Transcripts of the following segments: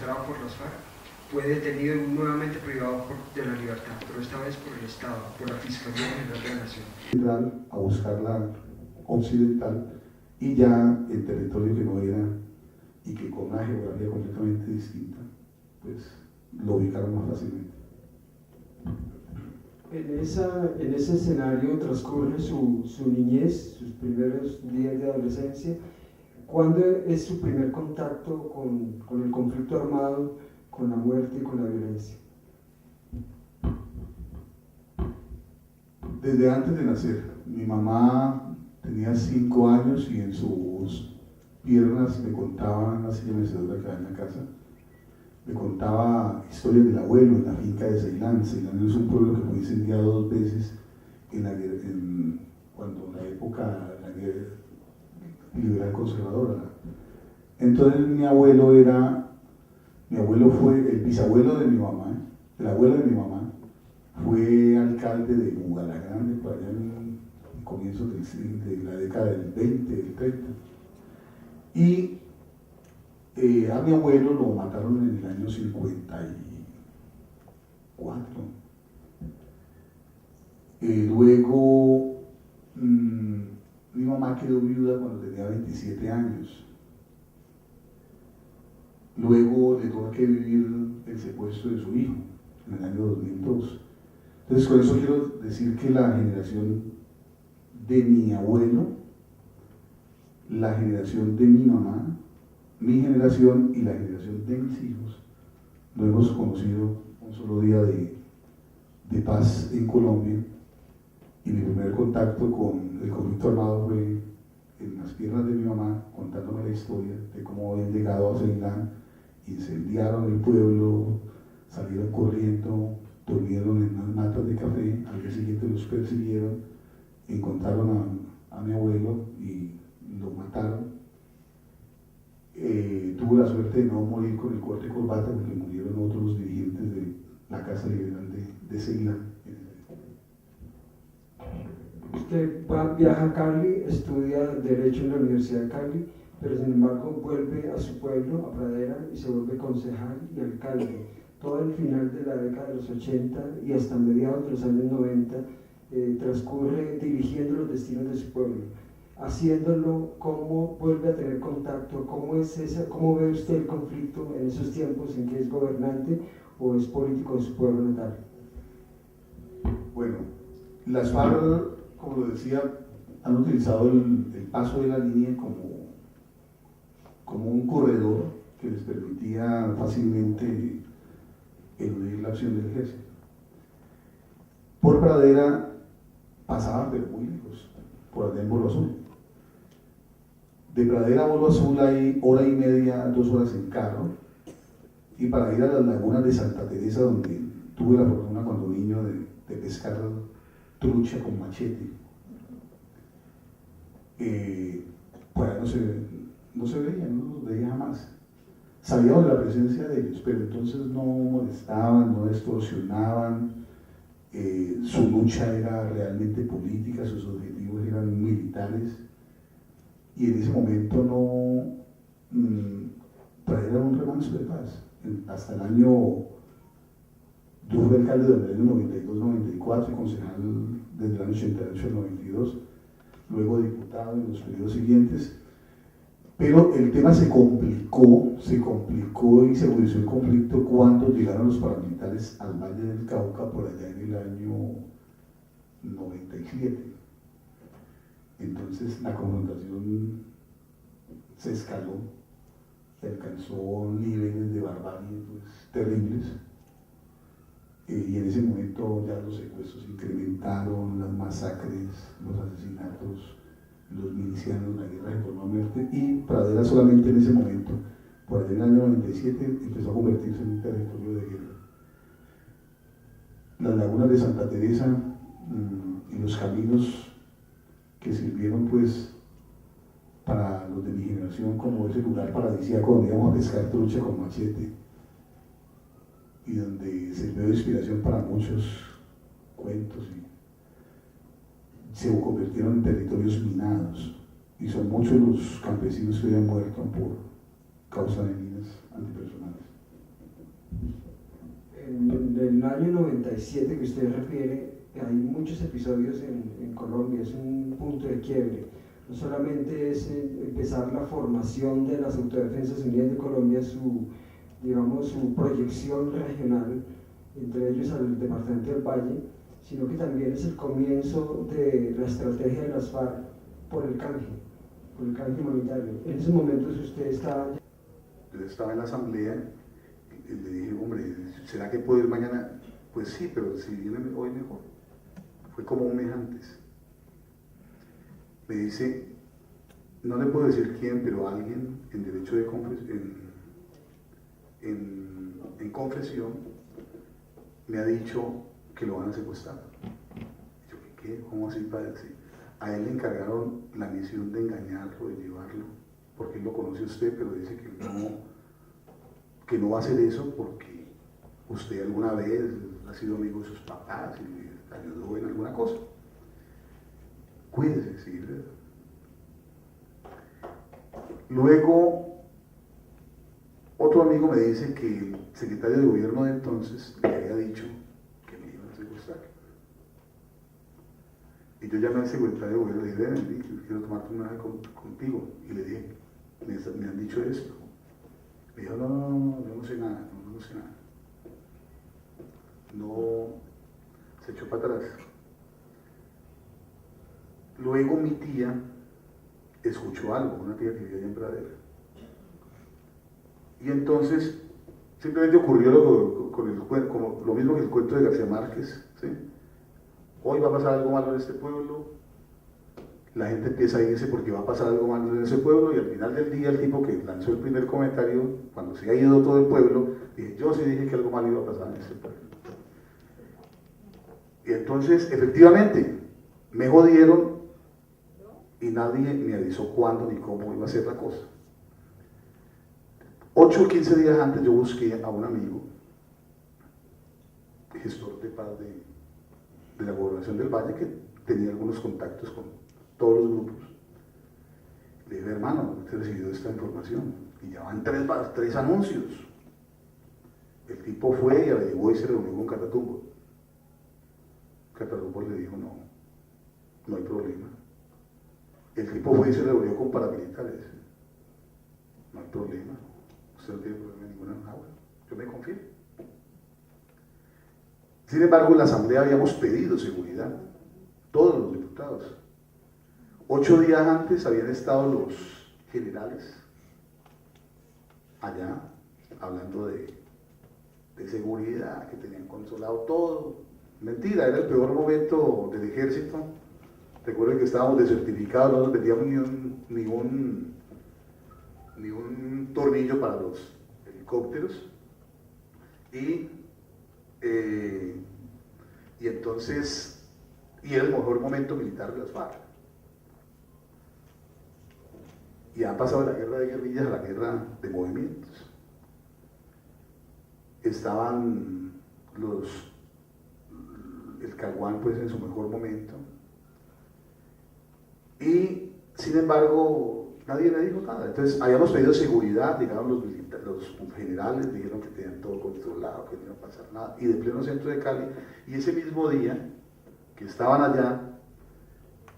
secuestrado por las FARC, fue detenido y nuevamente privado de la libertad, pero esta vez por el Estado, por la Fiscalía General de la Nación. A buscar la occidental, y ya el territorio que no era y que con una geografía completamente distinta, pues lo ubicaron más fácilmente. En ese escenario transcurre su niñez, sus primeros días de adolescencia. ¿Cuándo es su primer contacto con el conflicto armado, con la muerte y con la violencia? Desde antes de nacer. Mi mamá tenía 5 años y en sus piernas me contaba, en la silla mecedora que hay en la casa, me contaba historias del abuelo en la finca de Ceilán. Ceilán es un pueblo que fue incendiado 2 veces cuando en la época de la guerra liberal conservadora. Entonces mi abuelo fue el bisabuelo de mi mamá, el abuelo de mi mamá, fue alcalde de Bugalagrande por allá en comienzos de la década del 20, del 30. Y a mi abuelo lo mataron en el año 54. Luego mi mamá quedó viuda cuando tenía 27 años. Luego le tuvo que vivir el secuestro de su hijo en el año 2002. Entonces, con eso quiero decir que la generación de mi abuelo, la generación de mi mamá, mi generación y la generación de mis hijos, no hemos conocido un solo día de paz en Colombia, y mi primer contacto con el conflicto armado fue en las piernas de mi mamá, contándome la historia de cómo habían llegado a Ceilán, incendiaron el pueblo, salieron corriendo, durmieron en unas matas de café, al día siguiente los persiguieron, encontraron a mi abuelo y lo mataron. Tuve la suerte de no morir con el corte de corbata, porque murieron otros dirigentes de la Casa Liberal de Ceilán. Usted viaja a Cali, estudia Derecho en la Universidad de Cali, pero sin embargo vuelve a su pueblo, a Pradera, y se vuelve concejal y alcalde. Todo el final de la década de los 80 y hasta mediados de los años 90 transcurre dirigiendo los destinos de su pueblo. Haciéndolo, ¿cómo vuelve a tener contacto? ¿Cómo ve usted el conflicto en esos tiempos en que es gobernante o es político de su pueblo natal? Bueno, las FARC, como lo decía, han utilizado el paso de la línea como un corredor que les permitía fácilmente eludir la acción del ejército. Por Pradera pasaban, pero muy lejos, por allá en Bolo Azul. De Pradera a Bolo Azul hay 1:30, 2 horas en carro, y para ir a las lagunas de Santa Teresa, donde tuve la fortuna cuando niño de pescar trucha con machete, pues no se veía, no los veía jamás. Sabíamos de la presencia de ellos, pero entonces no molestaban, no extorsionaban. Su lucha era realmente política, sus objetivos eran militares, y en ese momento trajeron un remanso de paz. Hasta el año, yo fui alcalde desde el año 92-94 y concejal desde el año 88 al 92, luego diputado en los periodos siguientes. Pero el tema se complicó y se agudizó el conflicto cuando llegaron los paramilitares al Valle del Cauca por allá en el año 97. Entonces la confrontación se escaló, se alcanzó niveles de barbarie pues, terribles, y en ese momento ya los secuestros incrementaron, las masacres, los asesinatos, los milicianos, la guerra de forma a muerte, y Pradera solamente en ese momento, por allá en el año 97, empezó a convertirse en un territorio de guerra. Las lagunas de Santa Teresa y los caminos que sirvieron pues para los de mi generación como ese lugar paradisíaco donde íbamos a pescar trucha con machete y donde sirvió de inspiración para muchos cuentos, y se convirtieron en territorios minados, y son muchos los campesinos que hoy han muerto por causa de minas antipersonales. el año 97 que usted refiere, hay muchos episodios en Colombia, es un punto de quiebre. No solamente es empezar la formación de las Autodefensas Unidas de Colombia, digamos, su proyección regional, entre ellos al departamento del Valle, sino que también es el comienzo de la estrategia de las FARC por el canje humanitario. En esos momentos usted estaba... Yo estaba en la asamblea y le dije, hombre, ¿será que puedo ir mañana? Pues sí, pero si viene hoy mejor. Fue como un mes antes. Me dice, no le puedo decir quién, pero alguien en derecho de en confesión me ha dicho que lo van a secuestrar. Y yo, ¿qué? ¿Cómo así, padre? Sí. A él le encargaron la misión de engañarlo, de llevarlo, porque él lo conoce a usted, pero dice que no va a hacer eso porque usted alguna vez ha sido amigo de sus papás y le ayudó en alguna cosa. Cuídese, sí, ¿verdad? Luego, otro amigo me dice que el secretario de gobierno de entonces le había dicho que me iban a secuestrar. Y yo llamé al secretario de gobierno y le dije, ven, quiero tomarte una vez contigo. Y le dije, me han dicho esto. Me dijo, no, yo no sé nada, no sé nada. No, se echó para atrás. Luego mi tía escuchó algo, una tía que vivía allá en Pradera. Y entonces simplemente ocurrió como lo mismo que el cuento de García Márquez, ¿sí? Hoy va a pasar algo malo en este pueblo, la gente empieza a irse porque va a pasar algo malo en ese pueblo, y al final del día el tipo que lanzó el primer comentario, cuando se ha ido todo el pueblo, dije, yo sí dije que algo malo iba a pasar en ese pueblo. Y entonces, efectivamente, me jodieron y nadie me avisó cuándo ni cómo iba a ser la cosa. 8 o 15 días antes yo busqué a un amigo, gestor de paz de la Gobernación del Valle, que tenía algunos contactos con todos los grupos. Le dije, hermano, ¿usted ha recibido esta información? Y ya van 3 anuncios. El tipo fue y averiguó y se reunió con Catatumbo. Catatumbo le dijo, no hay problema. El tipo fue y se reunió con paramilitares. No hay problema. Usted no tiene problema ninguna. Yo me confío. Sin embargo, en la asamblea habíamos pedido seguridad, todos los diputados. 8 días antes habían estado los generales allá hablando de seguridad, que tenían controlado todo. Mentira, era el peor momento del ejército. Recuerden que estábamos desertificados, no nos vendíamos ni un tornillo para los helicópteros. Y entonces, era el mejor momento militar de las FARC. Y han pasado de la guerra de guerrillas a la guerra de movimientos. Estaban el Caguán pues en su mejor momento. Y sin embargo, nadie le dijo nada. Entonces, habíamos pedido seguridad, llegaron los generales, dijeron que tenían todo controlado, que no iba a pasar nada, y de pleno centro de Cali. Y ese mismo día que estaban allá,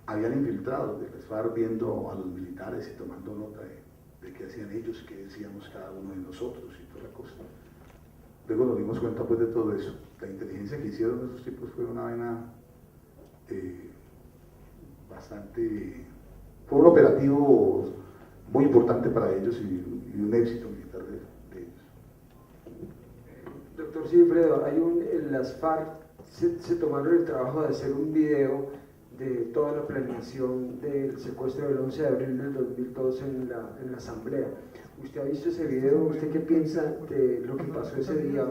habían infiltrado de las FARC viendo a los militares y tomando nota de qué hacían ellos, qué decíamos cada uno de nosotros y toda la cosa. Luego nos dimos cuenta pues de todo eso. La inteligencia que hicieron esos tipos fue una vaina fue un operativo muy importante para ellos y un éxito militar de ellos. Doctor Sigifredo, las FARC se tomaron el trabajo de hacer un video de toda la planeación del secuestro del 11 de abril del 2002 en la asamblea. ¿Usted ha visto ese video? ¿Usted qué piensa de lo que pasó ese día?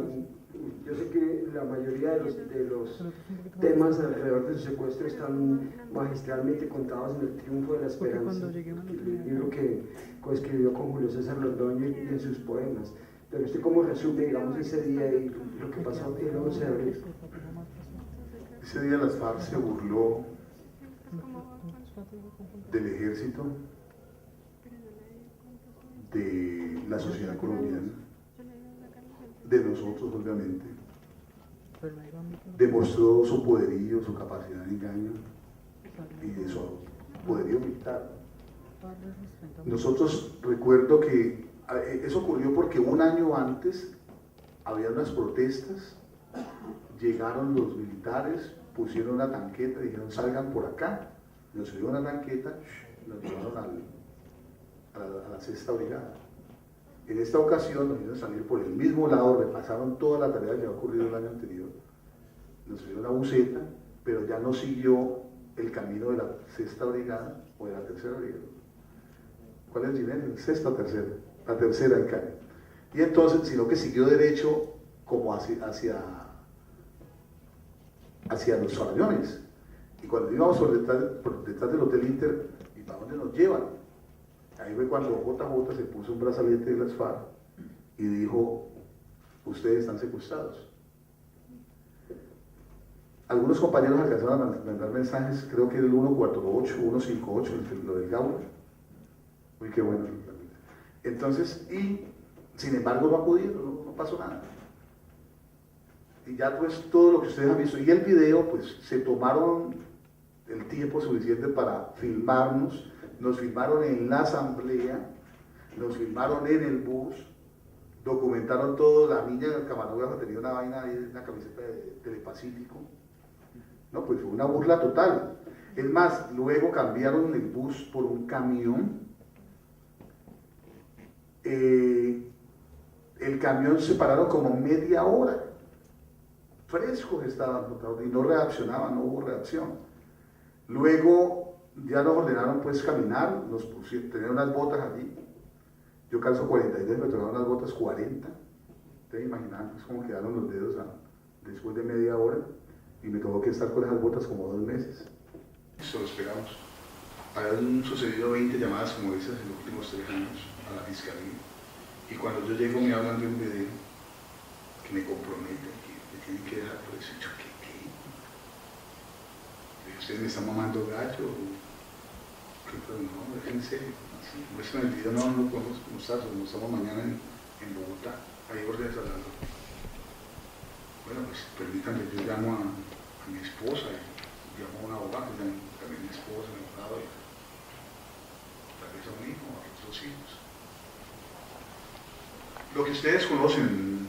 Yo sé que la mayoría de los temas alrededor del secuestro están magistralmente contados en El Triunfo de la Esperanza, el libro que coescribió con Julio César Londoño y en sus poemas. Pero usted cómo resume, digamos, ese día y lo que pasó el 11 de abril. Ese día las FARC se burló del ejército, de la sociedad colombiana, de nosotros obviamente, demostró su poderío, su capacidad de engaño y de su poderío militar. Nosotros recuerdo que eso ocurrió porque un año antes había unas protestas, llegaron los militares, pusieron una tanqueta, dijeron salgan por acá, nos subieron una tanqueta, nos llevaron a la sexta brigada. En esta ocasión nos hicieron salir por el mismo lado, repasaron toda la tarea que había ocurrido el año anterior, nos subieron una buseta, pero ya no siguió el camino de la sexta brigada o de la tercera brigada. ¿Cuál es el nivel? ¿Sexta o tercera? La tercera en Cali. Y entonces, sino que siguió derecho como hacia los aviones. Y cuando íbamos por detrás del Hotel Inter, ¿y para dónde nos llevan? Ahí fue cuando JJ se puso un brazalete de las FARC y dijo, ustedes están secuestrados. Algunos compañeros alcanzaron a mandar mensajes, creo que el 148, 158, lo del Gaula. Uy, qué bueno. Entonces, y sin embargo no acudieron, no pasó nada. Y ya pues todo lo que ustedes han visto, y el video, pues se tomaron el tiempo suficiente para filmarnos, nos filmaron en la asamblea, nos filmaron en el bus, documentaron todo, la niña del camarógrafo tenía una vaina ahí, una camiseta de Telepacífico. No, pues fue una burla total. Es más, luego cambiaron el bus por un camión. El camión se pararon como media hora. Frescos estaban y no reaccionaban, no hubo reacción. Luego ya nos ordenaron pues caminar, nos pusieron, tener unas botas allí. Yo calzo 42, me tocaron unas botas 40. Ustedes imaginan pues, cómo quedaron los dedos después de media hora. Y me tuvo que estar con esas botas como 2 meses. Eso lo esperamos. Han sucedido 20 llamadas como esas en los últimos 3 años a la fiscalía. Y cuando yo llego me hablan de un video que me compromete, que me tienen que dejar por eso. Yo, ¿qué? ¿Ustedes me están mamando gallo? No, es en serio. Así, muestran el video, no lo podemos mostrar, lo mostramos mañana en Bogotá. Hay órdenes a la... Bueno, pues permítanme, yo llamo a mi esposa, y llamo a un abogado, también mi esposa, mi abogado, y tal vez a un hijo, a otros hijos. Lo que ustedes conocen,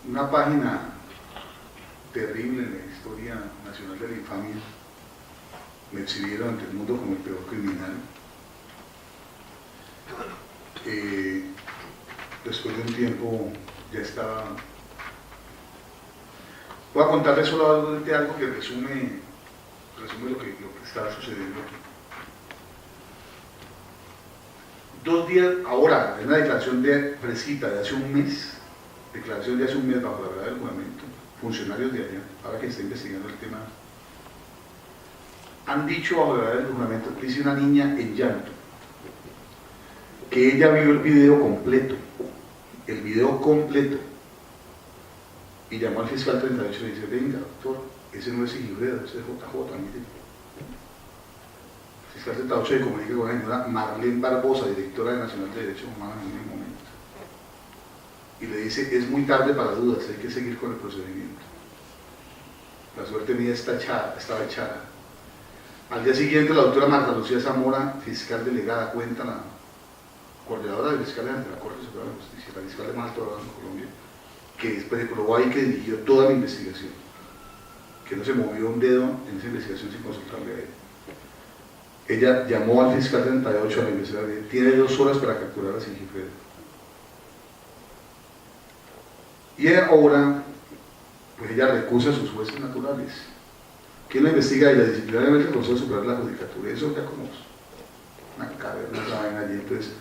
una página terrible en la historia nacional de la infamia, me exhibieron ante el mundo como el peor criminal. Después de un tiempo ya estaba... Voy a contarles solo algo que resume lo que estaba sucediendo aquí. 2 días, ahora, en una declaración precita de hace un mes, bajo la verdad del juramento, funcionarios de allá, ahora que está investigando el tema, han dicho bajo la verdad del juramento, dice una niña en llanto, que ella vio el video completo, y llamó al fiscal 38 y le dice, venga doctor, ese no es Sigifredo, ese es JJ, mire. El fiscal 38 se comunica con la señora Marlene Barbosa, directora de Nacional de Derechos Humanos en ese momento, y le dice, es muy tarde para dudas, hay que seguir con el procedimiento. La suerte mía estaba echada. Al día siguiente la doctora Marta Lucía Zamora, fiscal delegada, cuenta la coordinadora de fiscales ante la Corte Suprema de Justicia, la fiscal de más alto grado en Colombia, que se probó ahí que dirigió toda la investigación, que no se movió un dedo en esa investigación sin consultarle a él. Ella llamó al fiscal 38 a la investigación, tiene 2 horas para capturar a Sigifredo. Y ahora, pues ella recusa a sus jueces naturales. ¿Quién la investiga? Ella disciplinariamente el Consejo Superior de la Judicatura. Eso ya como una caverna, una vaina allí, entonces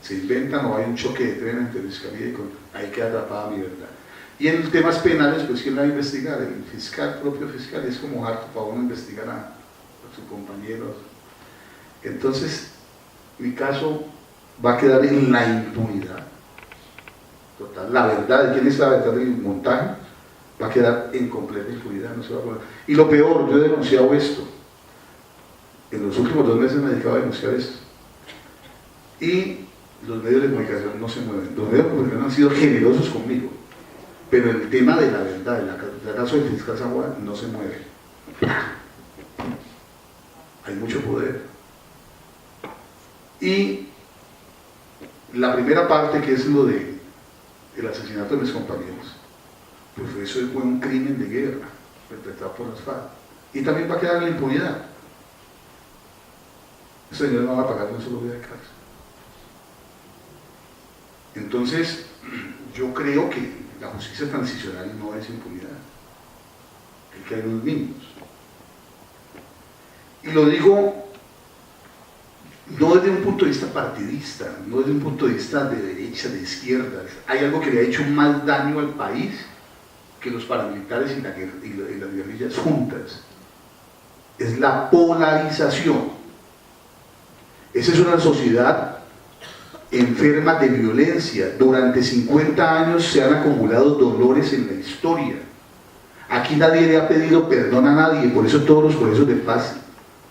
se inventan o hay un choque de tren entre la fiscalía y ahí queda atrapada mi verdad. Y en temas penales, pues ¿quién la va a investigar? El fiscal, propio fiscal, es como harto para uno investigar a sus compañeros. Entonces, mi caso va a quedar en la impunidad total. La verdad, ¿quién es la verdad del montaje? Va a quedar en completa impunidad, no se va a poder. Y lo peor, yo he denunciado esto. En los últimos 2 meses me he dedicado a denunciar esto. Y los medios de comunicación no se mueven. Los medios de comunicación han sido generosos conmigo. Pero el tema de la verdad, el caso del fiscal Zamora no se mueve. Hay mucho poder. Y la primera parte, que es lo de el asesinato de mis compañeros, pues eso fue un crimen de guerra perpetrado por las FARC. Y también va a quedar en la impunidad. El señor no va a pagar un solo día de cárcel. Entonces, yo creo que la justicia transicional no es impunidad. El que hay unos niños. Y lo digo no desde un punto de vista partidista, no desde un punto de vista de derecha, de izquierda. Hay algo que le ha hecho más daño al país que los paramilitares y las guerrillas juntas. Es la polarización. Esa es una sociedad enferma de violencia. Durante 50 años se han acumulado dolores en la historia. Aquí nadie le ha pedido perdón a nadie, por eso todos los procesos de paz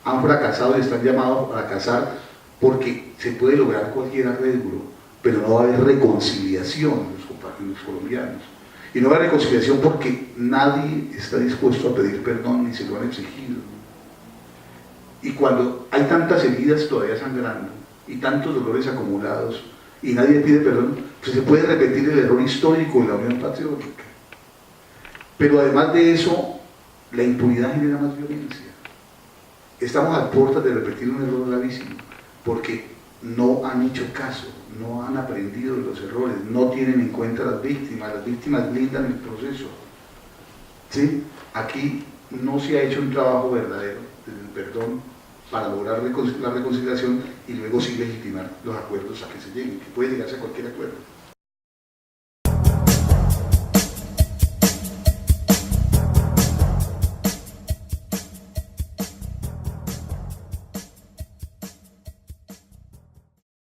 han fracasado y están llamados a fracasar, porque se puede lograr cualquier arreglo, pero no va a haber reconciliación en los colombianos. Y no va a haber reconciliación porque nadie está dispuesto a pedir perdón ni se lo han exigido. Y cuando hay tantas heridas todavía sangrando y tantos dolores acumulados y nadie pide perdón, pues se puede repetir el error histórico de la Unión Patriótica. Pero además de eso, la impunidad genera más violencia. Estamos a puertas de repetir un error gravísimo, porque no han hecho caso, no han aprendido de los errores, no tienen en cuenta a las víctimas blindan el proceso. ¿Sí? Aquí no se ha hecho un trabajo verdadero del perdón para lograr la reconciliación y luego sí legitimar los acuerdos a que se lleguen, que puede llegarse a cualquier acuerdo.